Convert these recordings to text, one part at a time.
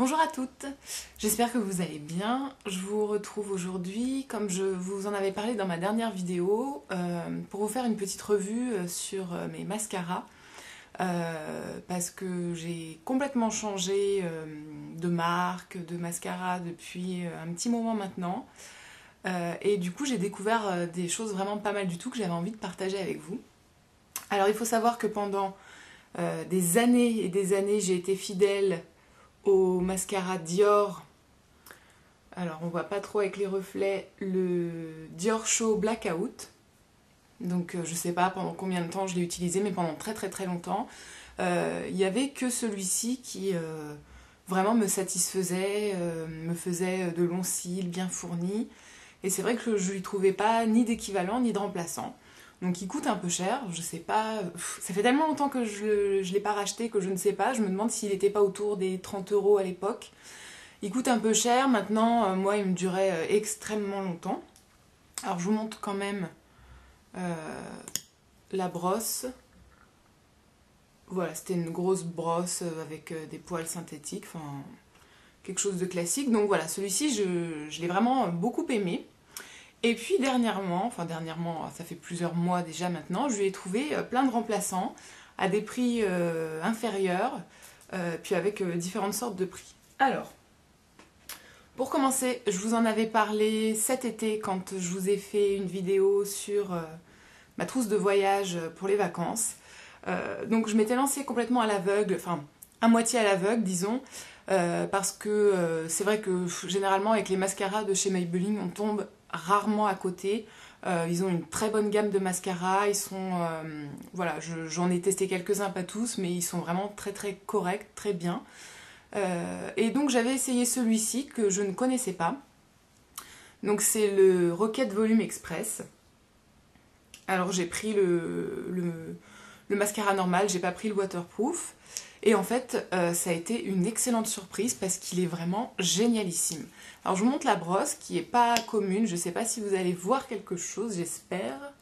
Bonjour à toutes, j'espère que vous allez bien. Je vous retrouve aujourd'hui, comme je vous en avais parlé dans ma dernière vidéo, pour vous faire une petite revue sur mes mascaras. Parce que j'ai complètement changé de marque, de mascara depuis un petit moment maintenant. Et du coup j'ai découvert des choses vraiment pas mal du tout que j'avais envie de partager avec vous. Alors il faut savoir que pendant des années et des années j'ai été fidèle au mascara Dior. Alors on voit pas trop avec les reflets, le Dior Show Blackout. Donc je sais pas pendant combien de temps je l'ai utilisé, mais pendant très très très longtemps. Il y avait que celui-ci qui vraiment me satisfaisait, me faisait de longs cils bien fournis. Et c'est vrai que je lui trouvais pas ni d'équivalent ni de remplaçant. Donc il coûte un peu cher, je sais pas, ça fait tellement longtemps que je l'ai pas racheté que je ne sais pas, je me demande s'il n'était pas autour des 30 € à l'époque. Il coûte un peu cher, maintenant moi il me durait extrêmement longtemps. Alors je vous montre quand même la brosse. Voilà, c'était une grosse brosse avec des poils synthétiques, enfin quelque chose de classique. Donc voilà, celui-ci je l'ai vraiment beaucoup aimé. Et puis dernièrement, ça fait plusieurs mois déjà maintenant, je lui ai trouvé plein de remplaçants à des prix inférieurs, puis avec différentes sortes de prix. Alors, pour commencer, je vous en avais parlé cet été quand je vous ai fait une vidéo sur ma trousse de voyage pour les vacances. Donc je m'étais lancée complètement à l'aveugle, enfin à moitié à l'aveugle disons, parce que c'est vrai que généralement avec les mascaras de chez Maybelline on tombe rarement à côté. Ils ont une très bonne gamme de mascaras, ils sont, voilà, j'en ai testé quelques-uns, pas tous, mais ils sont vraiment très très corrects, très bien. Et donc j'avais essayé celui-ci que je ne connaissais pas. Donc c'est le Rocket Volume Express. Alors j'ai pris le mascara normal, j'ai pas pris le waterproof. Et en fait, ça a été une excellente surprise parce qu'il est vraiment génialissime. Alors je vous montre la brosse qui est pas commune, je sais pas si vous allez voir quelque chose, j'espère.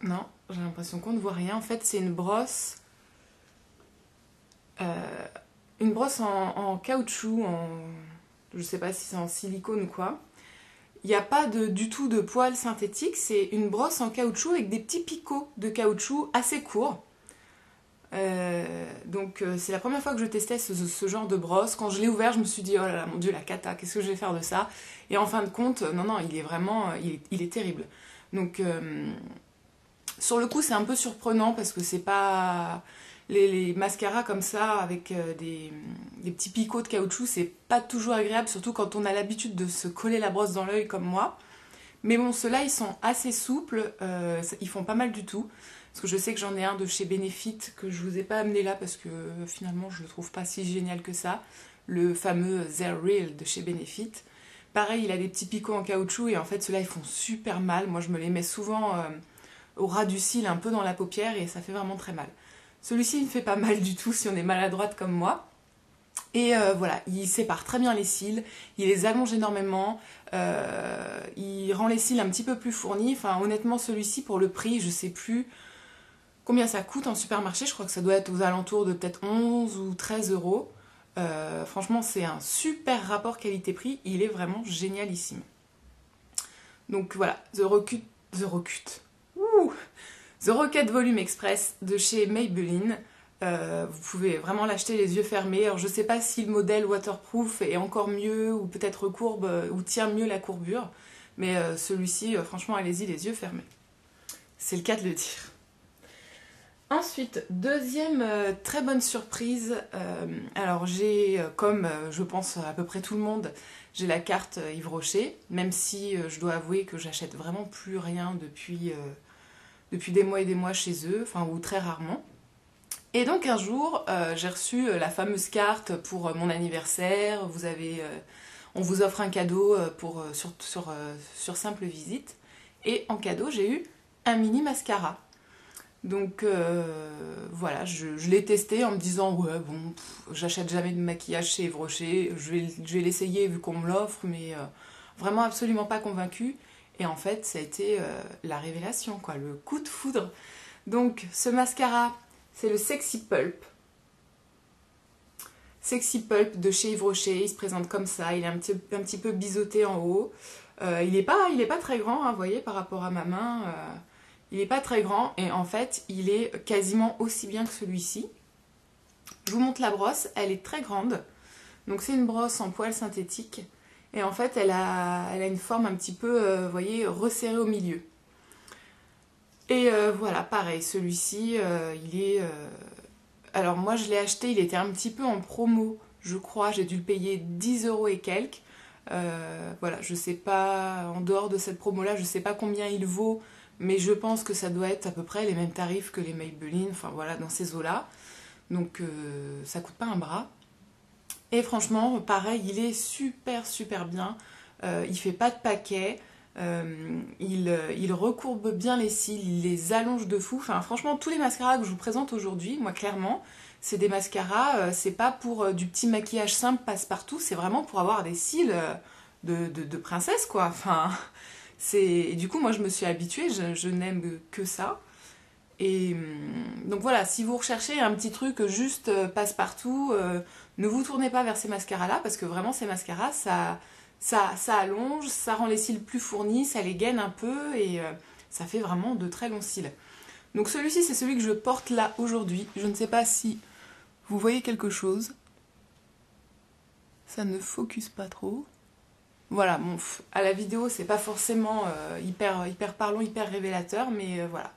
Non, j'ai l'impression qu'on ne voit rien. En fait, c'est une brosse en caoutchouc, je sais pas si c'est en silicone ou quoi. Il n'y a pas du tout de poils synthétiques, c'est une brosse en caoutchouc avec des petits picots de caoutchouc assez courts. Donc c'est la première fois que je testais ce genre de brosse. Quand je l'ai ouvert, je me suis dit oh là là, mon dieu, la cata, qu'est-ce que je vais faire de ça? Et en fin de compte, non, il est vraiment, il est terrible. Donc sur le coup, c'est un peu surprenant parce que c'est pas les mascaras comme ça avec des petits picots de caoutchouc, c'est pas toujours agréable, surtout quand on a l'habitude de se coller la brosse dans l'œil comme moi. Mais bon, ceux-là, ils sont assez souples, ils font pas mal du tout. Parce que je sais que j'en ai un de chez Benefit que je vous ai pas amené là parce que finalement je le trouve pas si génial que ça. Le fameux They're Real de chez Benefit. Pareil, il a des petits picots en caoutchouc et en fait ceux-là ils font super mal. Moi je me les mets souvent au ras du cil, un peu dans la paupière et ça fait vraiment très mal. Celui-ci il ne fait pas mal du tout si on est maladroite comme moi. Et voilà, il sépare très bien les cils, il les allonge énormément, il rend les cils un petit peu plus fournis. Enfin honnêtement celui-ci pour le prix, je sais plus combien ça coûte en supermarché, je crois que ça doit être aux alentours de peut-être 11 ou 13 €. Franchement, c'est un super rapport qualité-prix, il est vraiment génialissime. Donc voilà, The Rocket Volume Express de chez Maybelline. Vous pouvez vraiment l'acheter les yeux fermés. Alors je sais pas si le modèle waterproof est encore mieux ou peut-être courbe ou tient mieux la courbure, mais celui-ci, franchement, allez-y les yeux fermés. C'est le cas de le dire. Ensuite, deuxième très bonne surprise, alors j'ai, comme je pense à peu près tout le monde, j'ai la carte Yves Rocher, même si je dois avouer que j'achète vraiment plus rien depuis des mois et des mois chez eux, enfin ou très rarement. Et donc un jour, j'ai reçu la fameuse carte pour mon anniversaire, on vous offre un cadeau sur simple visite, et en cadeau j'ai eu un mini mascara. Donc voilà, je l'ai testé en me disant ouais bon, j'achète jamais de maquillage chez Yves Rocher, je vais l'essayer vu qu'on me l'offre, mais vraiment absolument pas convaincue. Et en fait ça a été la révélation, quoi, le coup de foudre. Donc ce mascara, c'est le Sexy Pulp. Sexy Pulp de chez Yves Rocher. Il se présente comme ça, il est un petit peu biseauté en haut. Il est pas très grand, hein, vous voyez, par rapport à ma main. Il n'est pas très grand et en fait, il est quasiment aussi bien que celui-ci. Je vous montre la brosse, elle est très grande. Donc c'est une brosse en poil synthétique. Et en fait, elle a une forme un petit peu, vous voyez, resserrée au milieu. Et voilà, pareil, celui-ci, il est... Alors moi, je l'ai acheté, il était un petit peu en promo, je crois. J'ai dû le payer 10 € et quelques. Voilà, je sais pas, en dehors de cette promo-là, je sais pas combien il vaut. Mais je pense que ça doit être à peu près les mêmes tarifs que les Maybelline. Enfin voilà, dans ces eaux-là. Donc ça coûte pas un bras. Et franchement, pareil, il est super bien. Il fait pas de paquet. Il recourbe bien les cils, il les allonge de fou. Enfin, franchement, tous les mascaras que je vous présente aujourd'hui, moi clairement, c'est des mascaras, c'est pas pour du petit maquillage simple passe-partout, c'est vraiment pour avoir des cils de princesse, quoi. Enfin, et du coup, moi je me suis habituée, je n'aime que ça. Et donc voilà, si vous recherchez un petit truc juste passe-partout, ne vous tournez pas vers ces mascaras-là, parce que vraiment ces mascaras, ça allonge, ça rend les cils plus fournis, ça les gaine un peu, et ça fait vraiment de très longs cils. Donc celui-ci, c'est celui que je porte là aujourd'hui. Je ne sais pas si vous voyez quelque chose. Ça ne focus pas trop. Voilà, bon, à la vidéo, c'est pas forcément hyper parlant, hyper révélateur, mais voilà.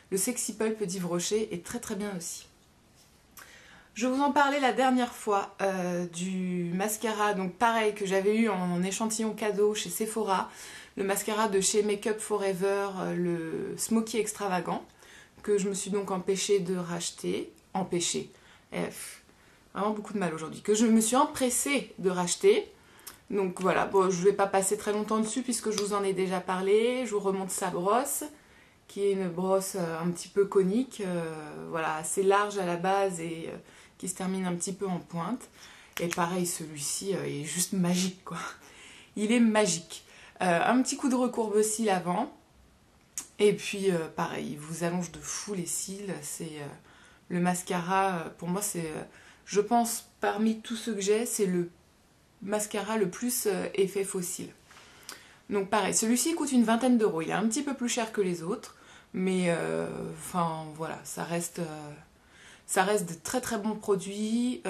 Le Sexy Pulp d'Yves Rocher est très bien aussi. Je vous en parlais la dernière fois du mascara, donc pareil, que j'avais eu en échantillon cadeau chez Sephora. Le mascara de chez Make Up Forever, le Smoky Extravagant, que je me suis donc empêchée de racheter. Vraiment beaucoup de mal aujourd'hui. Que je me suis empressée de racheter. Donc voilà, bon, je ne vais pas passer très longtemps dessus puisque je vous en ai déjà parlé. Je vous remonte sa brosse, qui est une brosse un petit peu conique, voilà, assez large à la base et qui se termine un petit peu en pointe. Et pareil, celui-ci est juste magique, quoi. Il est magique. Un petit coup de recourbe cils avant. Et puis, pareil, il vous allonge de fou les cils. C'est le mascara, pour moi, c'est, je pense, parmi tous ceux que j'ai, c'est le mascara le plus effet faux cils. Donc pareil, celui-ci coûte une vingtaine d'euros. Il est un petit peu plus cher que les autres. Mais, enfin, voilà, ça reste de très bons produits.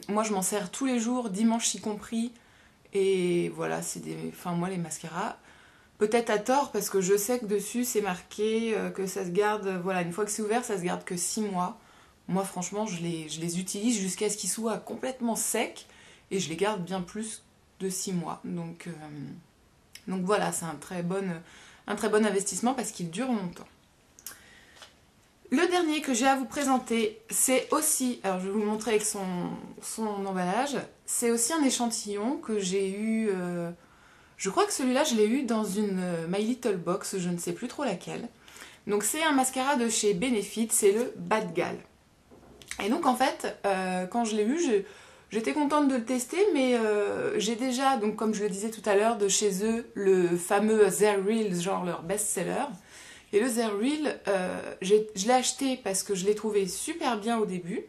Moi, je m'en sers tous les jours, dimanche y compris. Et voilà, c'est des... Enfin, moi, les mascaras, peut-être à tort, parce que je sais que dessus, c'est marqué que ça se garde... Voilà, une fois que c'est ouvert, ça se garde que 6 mois. Moi, franchement, je les utilise jusqu'à ce qu'ils soient complètement secs. Et je les garde bien plus de 6 mois. Donc voilà, c'est un très bon investissement parce qu'il dure longtemps. Le dernier que j'ai à vous présenter, c'est aussi, alors je vais vous le montrer avec son emballage, c'est aussi un échantillon que j'ai eu, je crois que celui-là je l'ai eu dans une My Little Box, je ne sais plus trop laquelle. Donc c'est un mascara de chez Benefit, c'est le Bad Gal. Et donc en fait, quand je l'ai eu, j'étais contente de le tester, mais j'ai déjà, donc comme je le disais tout à l'heure, de chez eux, le fameux Their Real, genre leur best-seller. Et le Their Real, je l'ai acheté parce que je l'ai trouvé super bien au début.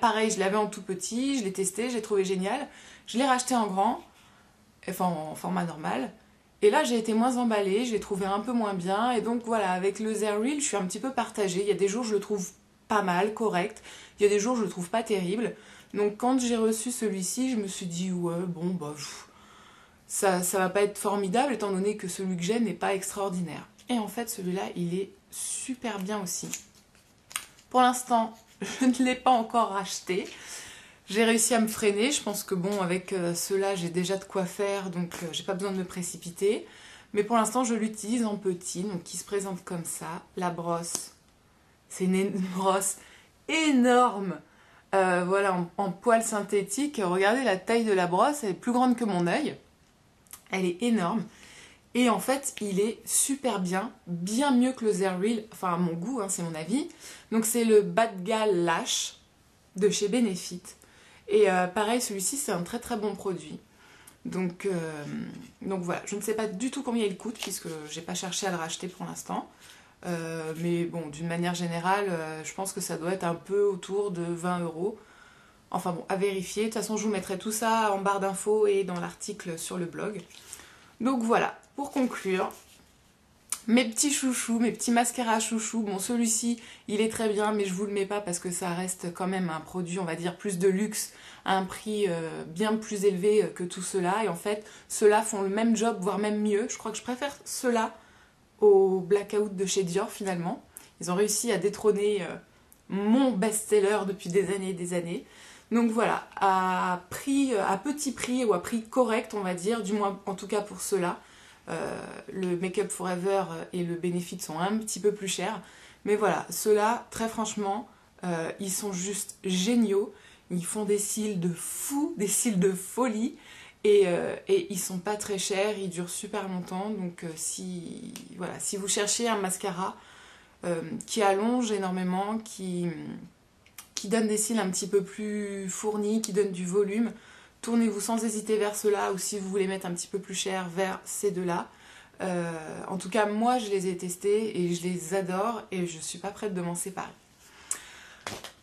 Pareil, je l'avais en tout petit, je l'ai testé, je l'ai trouvé génial. Je l'ai racheté en grand, enfin en format normal. Et là, j'ai été moins emballée, je l'ai trouvé un peu moins bien. Et donc voilà, avec le Their Real, je suis un petit peu partagée. Il y a des jours, je le trouve pas mal, correct. Il y a des jours, je le trouve pas terrible. Donc quand j'ai reçu celui-ci, je me suis dit, ouais, bon, bah, ça va pas être formidable, étant donné que celui que j'ai n'est pas extraordinaire. Et en fait, celui-là, il est super bien aussi. Pour l'instant, je ne l'ai pas encore racheté. J'ai réussi à me freiner. Je pense que bon, avec ceux-là, j'ai déjà de quoi faire, donc j'ai pas besoin de me précipiter. Mais pour l'instant, je l'utilise en petit, donc qui se présente comme ça. La brosse, c'est une brosse énorme. Voilà, en poil synthétique. Regardez la taille de la brosse, elle est plus grande que mon œil. Elle est énorme. Et en fait, il est super bien mieux que le Their Real, enfin à mon goût, hein, c'est mon avis. Donc c'est le Bad Gal Lash de chez Benefit. Et pareil, celui-ci, c'est un très bon produit. Donc voilà, je ne sais pas du tout combien il coûte, puisque j'ai pas cherché à le racheter pour l'instant. Mais bon, d'une manière générale, je pense que ça doit être un peu autour de 20 €. Enfin bon, à vérifier. De toute façon, je vous mettrai tout ça en barre d'infos et dans l'article sur le blog. Donc voilà, pour conclure, mes petits chouchous, mes petits mascaras chouchous. Bon, celui-ci, il est très bien, mais je vous le mets pas parce que ça reste quand même un produit, on va dire, plus de luxe, à un prix bien plus élevé que tout cela. Et en fait, ceux-là font le même job, voire même mieux. Je crois que je préfère ceux-là au Blackout de chez Dior, finalement. Ils ont réussi à détrôner mon best-seller depuis des années et des années. Donc voilà, à petit prix ou à prix correct, on va dire, du moins en tout cas pour ceux-là. Le Make Up For Ever et le Benefit sont un petit peu plus chers. Mais voilà, ceux-là, très franchement, ils sont juste géniaux. Ils font des cils de fou, des cils de folie. Et ils sont pas très chers, ils durent super longtemps. Donc si vous cherchez un mascara qui allonge énormément, qui donne des cils un petit peu plus fournis, qui donne du volume, tournez-vous sans hésiter vers ceux-là, ou si vous voulez mettre un petit peu plus cher, vers ces deux-là. En tout cas, moi, je les ai testés et je les adore et je suis pas prête de m'en séparer.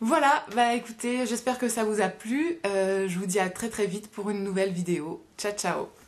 Voilà, bah écoutez, j'espère que ça vous a plu. Je vous dis à très très vite pour une nouvelle vidéo. Ciao ciao!